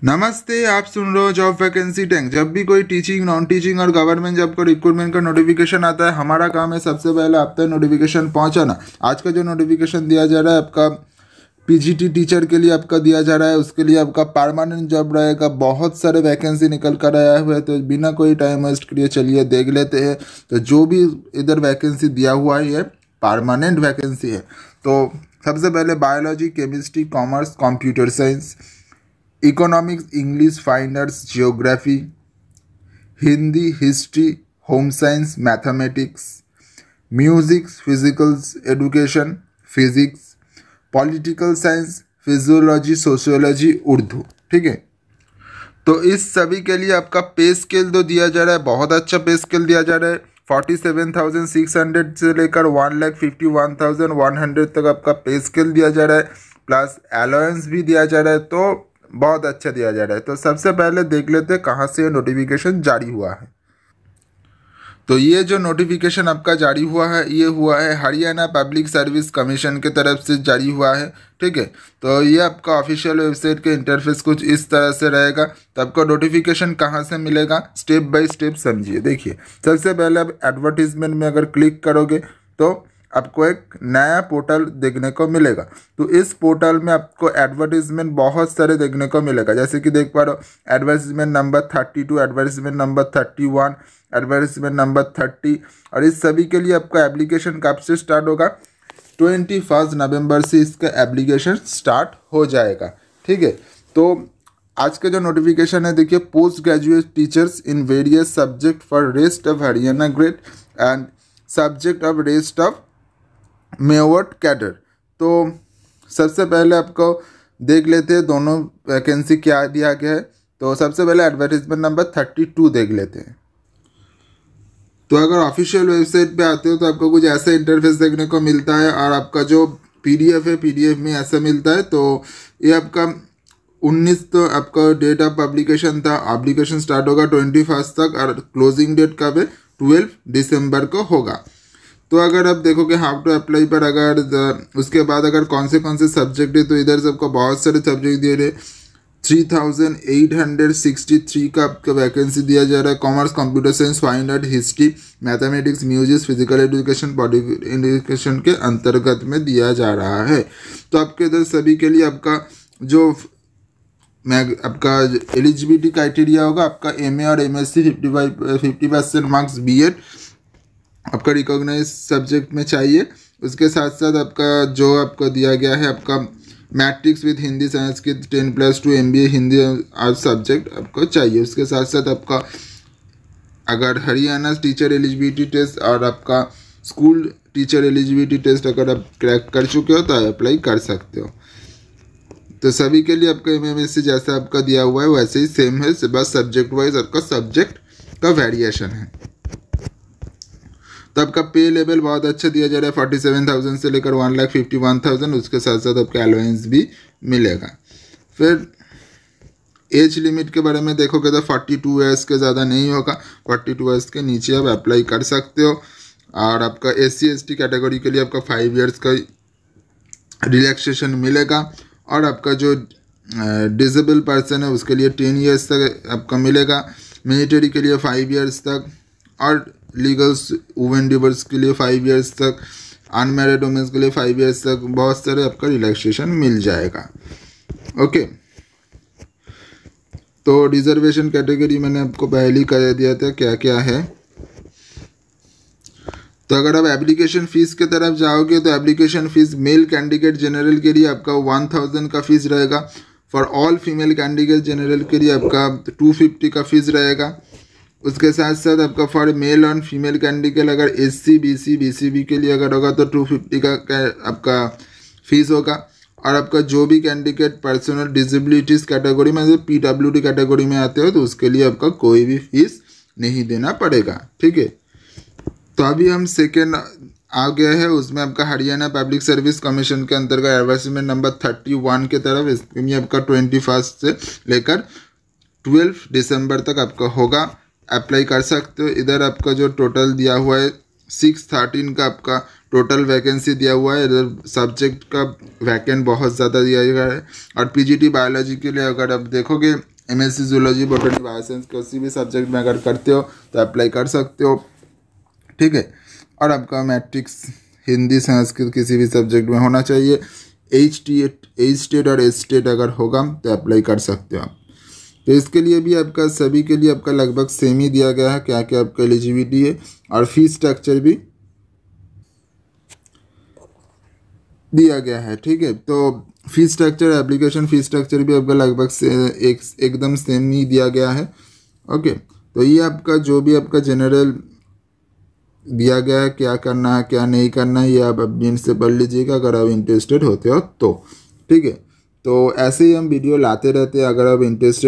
नमस्ते, आप सुन रहे हो जॉब वैकेंसी टैंक। जब भी कोई टीचिंग, नॉन टीचिंग और गवर्नमेंट जॉब का रिक्रूटमेंट का नोटिफिकेशन आता है, हमारा काम है सबसे पहले आप तक नोटिफिकेशन पहुंचाना। आज का जो नोटिफिकेशन दिया जा रहा है आपका पीजीटी टीचर के लिए आपका दिया जा रहा है, उसके लिए आपका परमानेंट जॉब रहेगा। बहुत सारे वैकेंसी निकल कर आया हुआ है, तो बिना कोई टाइम वेस्ट किए चलिए देख लेते हैं। तो जो भी इधर वैकेंसी दिया हुआ है ये परमानेंट वैकेंसी है। तो सबसे पहले biology, chemistry, commerce, computer science, economics, English, fine arts, geography, Hindi, history, home science, mathematics, music, physicals education, physics, political science, physiology, sociology, Urdu. ठीक है, तो इस सभी के लिए आपका पे स्केल तो दिया जा रहा है, बहुत अच्छा पे स्केल दिया जा रहा है। 47,600 से लेकर 1,51,100 तक आपका पे स्केल दिया जा रहा है, प्लस अलाउंस भी दिया जा रहा है। तो बहुत अच्छा दिया जा रहा है। तो सबसे पहले देख लेते हैं कहाँ से ये नोटिफिकेशन जारी हुआ है। तो ये जो नोटिफिकेशन आपका जारी हुआ है, ये हुआ है हरियाणा पब्लिक सर्विस कमीशन के तरफ से जारी हुआ है। ठीक है, तो ये आपका ऑफिशियल वेबसाइट के इंटरफेस कुछ इस तरह से रहेगा। तो आपको नोटिफिकेशन कहाँ से मिलेगा, स्टेप बाय स्टेप समझिए। देखिए, सबसे पहले आप एडवर्टीजमेंट में अगर क्लिक करोगे तो आपको एक नया पोर्टल देखने को मिलेगा। तो इस पोर्टल में आपको एडवर्टीजमेंट बहुत सारे देखने को मिलेगा, जैसे कि देख पा रहे हो advertisement number 32, advertisement number 31, advertisement number 30। और इस सभी के लिए आपका एप्लीकेशन कब से स्टार्ट होगा, 21 नवंबर से इसका एप्लीकेशन स्टार्ट हो जाएगा। ठीक है, तो आज का जो नोटिफिकेशन है देखिए, post graduate teachers in various subject for rest of Haryana grade and subject of rest of Mewar cadre. तो सबसे पहले आपको देख लेते हैं दोनों वैकेंसी क्या दिया गया है। तो सबसे पहले एडवर्टीजमेंट नंबर 32 देख लेते हैं। तो अगर ऑफिशियल वेबसाइट पे आते हो तो आपको कुछ ऐसा इंटरफेस देखने को मिलता है, और आपका जो पीडीएफ है, पीडीएफ में ऐसा मिलता है। तो ये आपका 19 तो आपका डेट ऑफ पब्लिकेशन था, एप्लीकेशन स्टार्ट होगा 21 तक, और क्लोजिंग डेट कब है, 12 दिसंबर को होगा। तो अगर आप देखोगे हाउ टू अप्लाई पर, अगर उसके बाद अगर कौन से सब्जेक्ट है, तो इधर सबको बहुत सारे सब्जेक्ट दिए रहे। 3,863 का आपका वैकेंसी दिया जा रहा है। Commerce, computer science, fine art, history, mathematics, music, physical education, body education के अंतर्गत में दिया जा रहा है। तो आपके इधर सभी के लिए आपका जो आपका एलिजिबिलिटी क्राइटेरिया होगा, आपका एमए और एमएससी 50% मार्क्स, बीएड आपका रिकॉग्नाइज सब्जेक्ट में चाहिए। उसके साथ साथ आपका जो आपको दिया गया है, आपका मैट्रिक्स विद हिंदी साइंस की 10+2 MBA हिंदी आर्ट सब्जेक्ट आपको चाहिए। उसके साथ साथ आपका अगर हरियाणा टीचर एलिजिबिलिटी टेस्ट और आपका स्कूल टीचर एलिजिबिलिटी टेस्ट अगर आप क्रैक कर चुके हो तो अप्लाई कर सकते हो। तो सभी के लिए आपका MMSC जैसा आपका दिया हुआ है वैसे ही सेम है, बस सब्जेक्ट वाइज आपका सब्जेक्ट का वेरिएशन है। तो आपका पे लेवल बहुत अच्छा दिया जा रहा है, 47,000 से लेकर 1,51,000। उसके साथ साथ आपका अलाउंस भी मिलेगा। फिर एज लिमिट के बारे में देखोगे तो 42 ईयर्स के ज़्यादा नहीं होगा, 42 ईयर्स के नीचे आप अप्लाई कर सकते हो। और आपका SC ST कैटेगरी के लिए आपका 5 ईयर्स का रिलैक्सेशन मिलेगा, और आपका जो डिसेबल पर्सन है उसके लिए 10 ईयर्स तक आपका मिलेगा। मिलिट्री के लिए 5 ईयर्स तक, और लीगल्स वुमेन डिवर्स के लिए 5 ईयर्स तक, अनमैरिड वुमेन्स के लिए 5 ईयर्स तक, बहुत सारे आपका रिलैक्सेशन मिल जाएगा। ओके, तो रिजर्वेशन कैटेगरी मैंने आपको पहले ही कह दिया था क्या क्या है। तो अगर आप एप्लीकेशन फ़ीस की तरफ जाओगे तो application fees male candidate general के लिए आपका 1,000 का फीस रहेगा। For all female candidate general के लिए आपका 250 का फीस रहेगा। उसके साथ साथ आपका फॉर मेल और फीमेल कैंडिडेट अगर SC BC BCB के लिए अगर होगा तो 250 का आपका फीस होगा। और आपका जो भी कैंडिडेट पर्सनल डिसेबिलिटीज़ कैटेगरी में, जो PWD कैटेगरी में आते हो, तो उसके लिए आपका कोई भी फीस नहीं देना पड़ेगा। ठीक है, तो अभी हम सेकेंड आ गया है, उसमें आपका हरियाणा पब्लिक सर्विस कमीशन के अंतर्गत एडवर्टीजमेंट नंबर 31 के तरफ। इसमें आपका 21 से लेकर 12 दिसंबर तक आपका होगा, अप्लाई कर सकते हो। इधर आपका जो टोटल दिया हुआ है 613 का आपका टोटल वैकेंसी दिया हुआ है। इधर सब्जेक्ट का वैकेंट बहुत ज़्यादा दिया गया है। और पीजीटी बायोलॉजी के लिए अगर आप देखोगे MSc जूलॉजी बॉटनी बायोसाइंस किसी भी सब्जेक्ट में अगर करते हो तो अप्लाई कर सकते हो, ठीक है। और आपका मैट्रिक्स हिंदी संस्कृत किसी भी सब्जेक्ट में होना चाहिए। एच टेट और एस टेट अगर होगा तो अप्लाई कर सकते हो आप। तो इसके लिए भी आपका सभी के लिए आपका लगभग सेम ही दिया गया है क्या क्या आपका एलिजिबिलिटी है, और फीस स्ट्रक्चर भी दिया गया है, ठीक है। तो fees structure, application fees structure भी आपका लगभग से एकदम सेम ही दिया गया है, ओके। तो ये आपका जो भी आपका जनरल दिया गया है क्या करना है क्या नहीं करना है, ये आप अभी से पढ़ लीजिएगा अगर आप इंटरेस्टेड होते हो तो, ठीक है। तो ऐसे ही हम वीडियो लाते रहते हैं, अगर आप इंटरेस्टेड